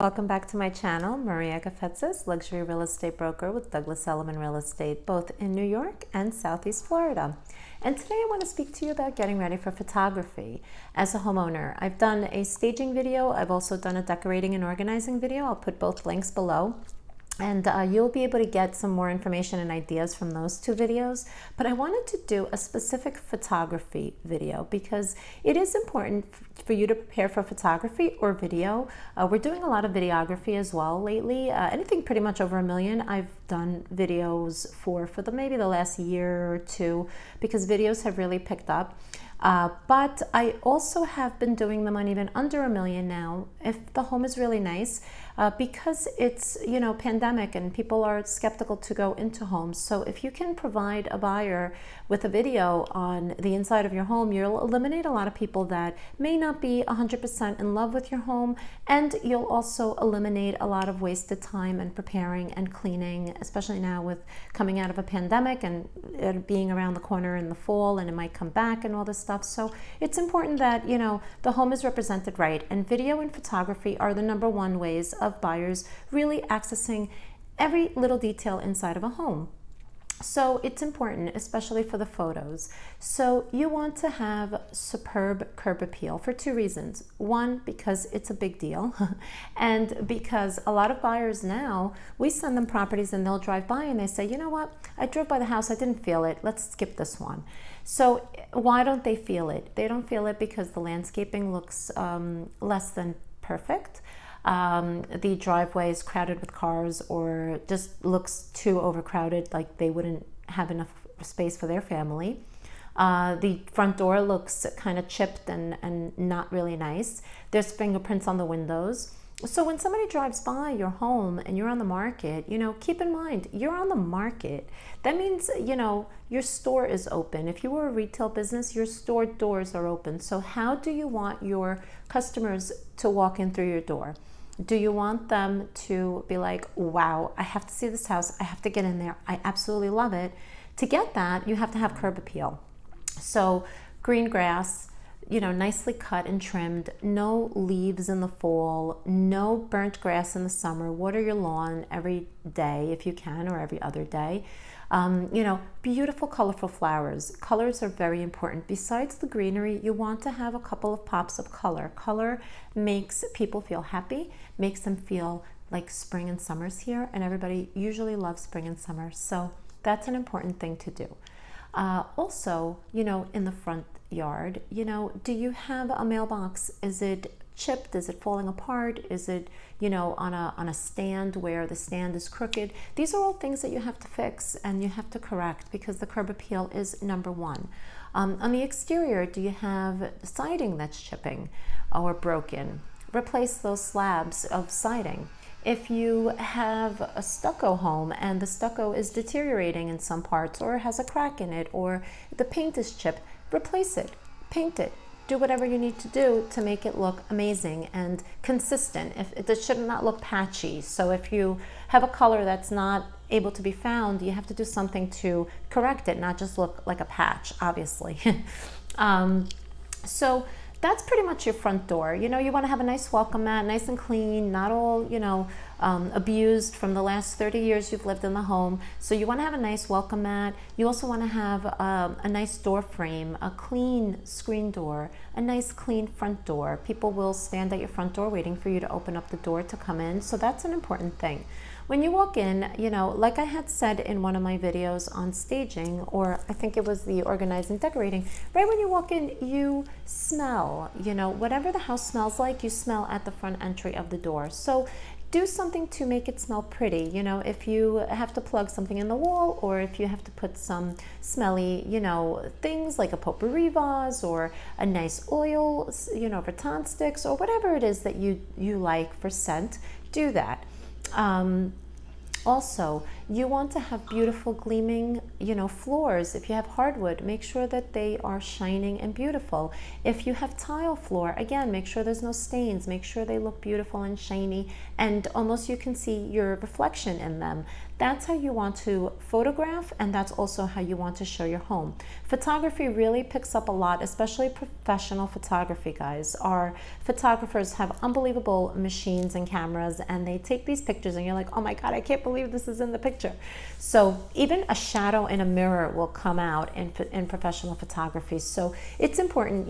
Welcome back to my channel, Maria Kafetzis, luxury real estate broker with 𝒞𝐿𝐻𝑀𝒮 Real Estate, both in New York and Southeast Florida. And today I want to speak to you about getting ready for photography as a homeowner. I've done a staging video. I've also done a decorating and organizing video. I'll put both links below. And you'll be able to get some more information and ideas from those two videos. But I wanted to do a specific photography video because it is important for you to prepare for photography or video. We're doing a lot of videography as well lately. Anything pretty much over 1 million I've done videos for maybe the last year or two, because videos have really picked up. But I also have been doing them on even under 1 million now, if the home is really nice, because it's, you know, pandemic and people are skeptical to go into homes. So if you can provide a buyer with a video on the inside of your home, you'll eliminate a lot of people that may not be 100% in love with your home, and you'll also eliminate a lot of wasted time in preparing and cleaning, especially now with coming out of a pandemic and it being around the corner in the fall and it might come back and all this stuff. So it's important that, you know, the home is represented right, and video and photography are the #1 ways of buyers really accessing every little detail inside of a home. So it's important, especially for the photos. So you want to have superb curb appeal for 2 reasons. One, because it's a big deal, and because a lot of buyers now, we send them properties and they'll drive by and they say, you know what, I drove by the house, I didn't feel it, let's skip this one. So why don't they feel it? They don't feel it because the landscaping looks less than perfect. The driveway is crowded with cars, or just looks too overcrowded, like they wouldn't have enough space for their family. The front door looks kind of chipped and not really nice. There's fingerprints on the windows. So when somebody drives by your home and you're on the market, you know, keep in mind, you're on the market. That means, you know, your store is open. If you were a retail business, your store doors are open. So how do you want your customers to walk in through your door? Do you want them to be like, wow, I have to see this house, I have to get in there, I absolutely love it? To get that, you have to have curb appeal. So green grass, you know, nicely cut and trimmed, no leaves in the fall, no burnt grass in the summer. Water your lawn every day if you can, or every other day. You know, beautiful, colorful flowers. Colors are very important. Besides the greenery, you want to have a couple of pops of color. Color makes people feel happy, makes them feel like spring and summer's here, and everybody usually loves spring and summer. So that's an important thing to do. Also, you know, in the front yard, you know, do you have a mailbox? Is it chipped? Is it falling apart? Is it, you know, on a stand where the stand is crooked? These are all things that you have to fix and you have to correct, because the curb appeal is #1. On the exterior, do you have siding that's chipping or broken? Replace those slabs of siding. If you have a stucco home and the stucco is deteriorating in some parts, or has a crack in it, or the paint is chipped, replace it, paint it, do whatever you need to do to make it look amazing and consistent. It should not look patchy. So if you have a color that's not able to be found, you have to do something to correct it, not just look like a patch, obviously. So that's pretty much your front door. You know, you want to have a nice welcome mat, nice and clean, not all, you know, abused from the last 30 years you've lived in the home. So you want to have a nice welcome mat. You also want to have a nice door frame, a clean screen door, a nice clean front door. People will stand at your front door waiting for you to open up the door to come in. So that's an important thing. When you walk in, you know, like I had said in one of my videos on staging, or I think it was the organizing, decorating, right when you walk in, you smell, you know, whatever the house smells like, you smell at the front entry of the door. So do something to make it smell pretty. You know, if you have to plug something in the wall, or if you have to put some smelly, you know, things like a potpourri vase or a nice oil, you know, rattan sticks, or whatever it is that you like for scent, do that. Also, You want to have beautiful gleaming, floors. If you have hardwood, make sure that they are shining and beautiful. If you have tile floor, again, make sure there's no stains. Make sure they look beautiful and shiny, and almost you can see your reflection in them. That's how you want to photograph, and that's also how you want to show your home. Photography really picks up a lot, especially professional photography, guys. Our photographers have unbelievable machines and cameras, and they take these pictures and you're like, oh my God, I can't believe this is in the picture. So even a shadow in a mirror will come out in professional photography. So it's important,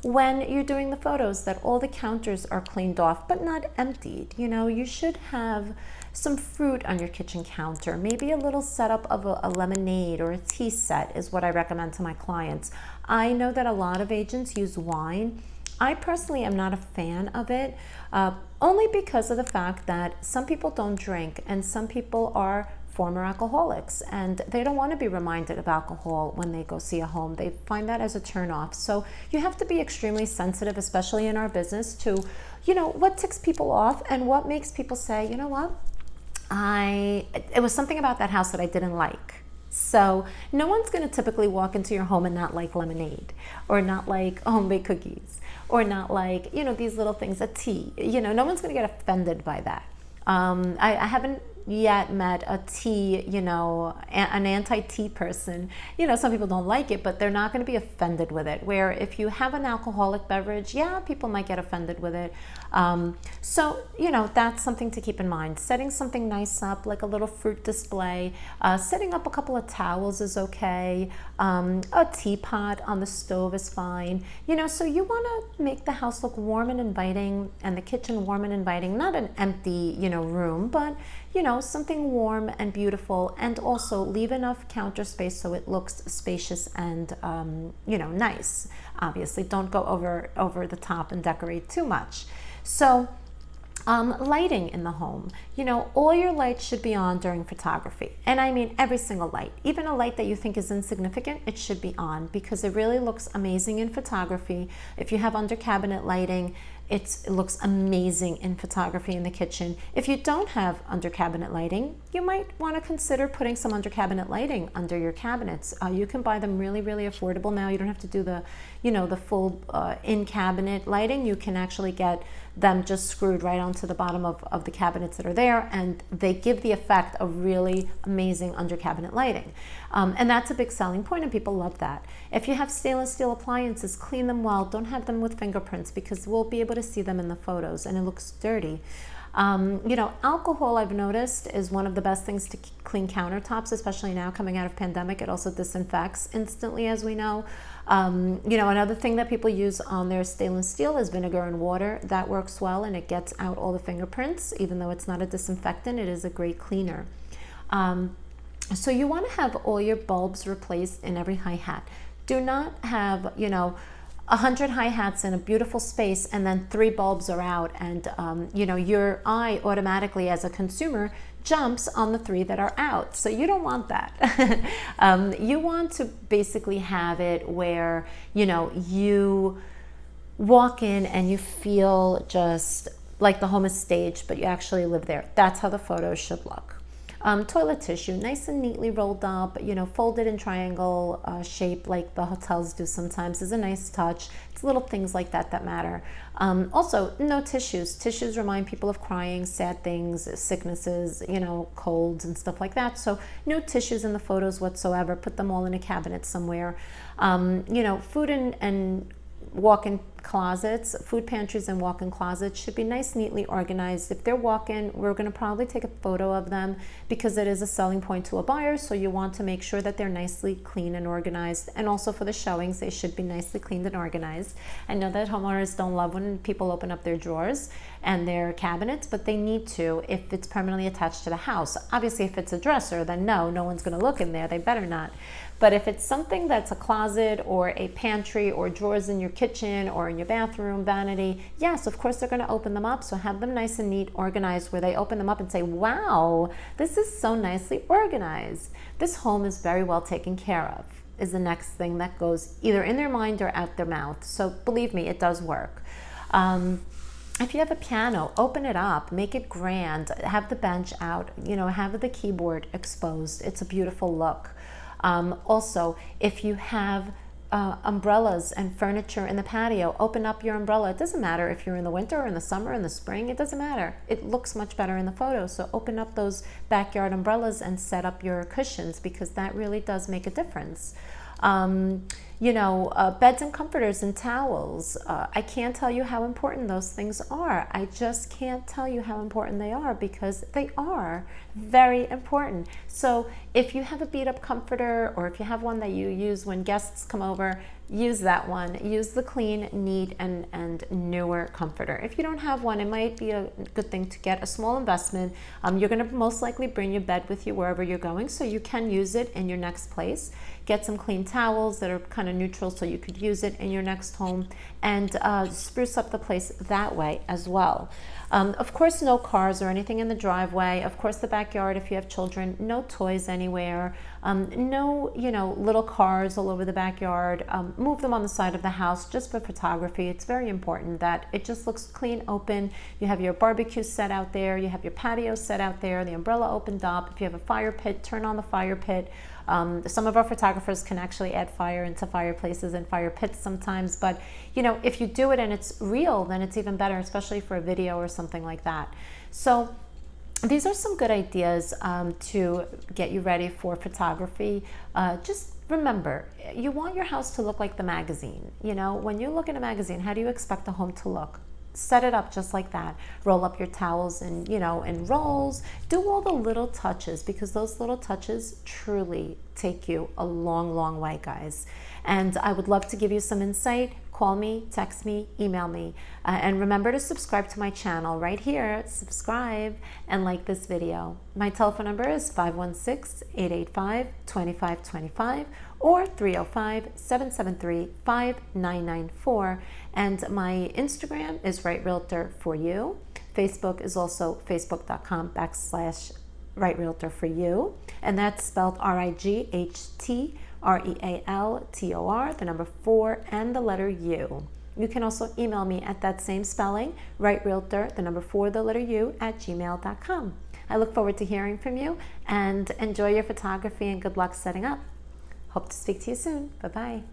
when you're doing the photos, that all the counters are cleaned off, but not emptied. You should have some fruit on your kitchen counter, maybe a little setup of a lemonade or a tea set is what I recommend to my clients. I know that a lot of agents use wine. I personally am not a fan of it, only because of the fact that some people don't drink and some people are former alcoholics, and they don't want to be reminded of alcohol when they go see a home. They find that as a turnoff. So you have to be extremely sensitive, especially in our business, to what ticks people off and what makes people say, you know what, it was something about that house that I didn't like. So no one's going to typically walk into your home and not like lemonade, or not like homemade cookies, or not like, these little things, a tea. No one's going to get offended by that. I haven't yet met a tea, an anti-tea person. Some people don't like it, but they're not going to be offended with it. Where if you have an alcoholic beverage, yeah, people might get offended with it. So, that's something to keep in mind. Setting something nice up, like a little fruit display, setting up a couple of towels is okay. A teapot on the stove is fine. So you want to make the house look warm and inviting, and the kitchen warm and inviting, not an empty, room, but something warm and beautiful, and also leave enough counter space so it looks spacious and nice. Obviously, don't go over the top and decorate too much. So lighting in the home, all your lights should be on during photography, and I mean every single light. Even a light that you think is insignificant, it should be on, because it really looks amazing in photography. If you have under cabinet lighting, it looks amazing in photography in the kitchen. If you don't have under cabinet lighting, you might want to consider putting some under cabinet lighting under your cabinets. You can buy them really, really affordable now. You don't have to do the, the full in cabinet lighting. You can actually get them just screwed right onto the bottom of the cabinets that are there, and they give the effect of really amazing under cabinet lighting. And that's a big selling point, and people love that. If you have stainless steel appliances, clean them well. Don't have them with fingerprints, because we'll be able to see them in the photos and it looks dirty. Alcohol, I've noticed, is one of the best things to clean countertops, especially now coming out of pandemic. It also disinfects instantly, as we know. Another thing that people use on their stainless steel is vinegar and water. That works well, and it gets out all the fingerprints. Even though it's not a disinfectant, it is a great cleaner. So you want to have all your bulbs replaced in every hi-hat. Do not have, 100 hi-hats in a beautiful space and then 3 bulbs are out, and your eye automatically as a consumer jumps on the 3 that are out. So you don't want that. You want to basically have it where you walk in and you feel just like the home is staged, but you actually live there. That's how the photos should look. Toilet tissue, nice and neatly rolled up, folded in triangle shape like the hotels do sometimes, is a nice touch. It's little things like that that matter. Also, no tissues. Tissues remind people of crying, sad things, sicknesses, colds and stuff like that. So no tissues in the photos whatsoever. Put them all in a cabinet somewhere. Food and walk-in closets, food pantries and walk-in closets should be nice, neatly organized. If they're walk-in, we're going to probably take a photo of them, because it is a selling point to a buyer. So you want to make sure that they're nicely clean and organized. And also for the showings, they should be nicely cleaned and organized. I know that homeowners don't love when people open up their drawers and their cabinets, but they need to if it's permanently attached to the house. Obviously, if it's a dresser, then no one's going to look in there. They better not. But if it's something that's a closet or a pantry or drawers in your kitchen or in your bathroom, vanity, yes, of course they're going to open them up. So have them nice and neat, organized, where they open them up and say, wow, this is so nicely organized. This home is very well taken care of, is the next thing that goes either in their mind or out their mouth. So believe me, it does work. If you have a piano, open it up, make it grand, have the bench out, have the keyboard exposed. It's a beautiful look. Also, if you have umbrellas and furniture in the patio, open up your umbrella. It doesn't matter if you're in the winter or in the summer, in the spring, it doesn't matter. It looks much better in the photo. So open up those backyard umbrellas and set up your cushions, because that really does make a difference. Beds and comforters and towels. I can't tell you how important those things are. I just can't tell you how important they are, because they are very important. So if you have a beat up comforter, or if you have one that you use when guests come over, use that one. Use the clean, neat, and newer comforter. If you don't have one, it might be a good thing to get a small investment. You're going to most likely bring your bed with you wherever you're going, so you can use it in your next place. Get some clean towels that are kind of neutral, so you could use it in your next home, and spruce up the place that way as well. Of course, no cars or anything in the driveway. Of course, the backyard, if you have children, no toys anywhere. No, little cars all over the backyard. Move them on the side of the house just for photography. It's very important that it just looks clean, open. You have your barbecue set out there. You have your patio set out there. The umbrella opened up. If you have a fire pit, turn on the fire pit. Some of our photographers can actually add fire into fireplaces and fire pits sometimes, but if you do it and it's real, then it's even better, especially for a video or something like that. So these are some good ideas to get you ready for photography. Just remember, you want your house to look like the magazine. When you look at a magazine, how do you expect the home to look? Set it up just like that. Roll up your towels in rolls. Do all the little touches, because those little touches truly take you a long, long way, guys. And I would love to give you some insight. Call me, text me, email me. And remember to subscribe to my channel right here. Subscribe and like this video. My telephone number is 516-885-2525 or 305-773-5994. And my Instagram is Right Realtor for you. Facebook is also facebook.com/Right for you. And that's spelled RIGHTREALTOR, the number 4 and the letter U. You can also email me at that same spelling, rightrealtor, the number 4, the letter U, @gmail.com. I look forward to hearing from you, and enjoy your photography and good luck setting up. Hope to speak to you soon. Bye-bye.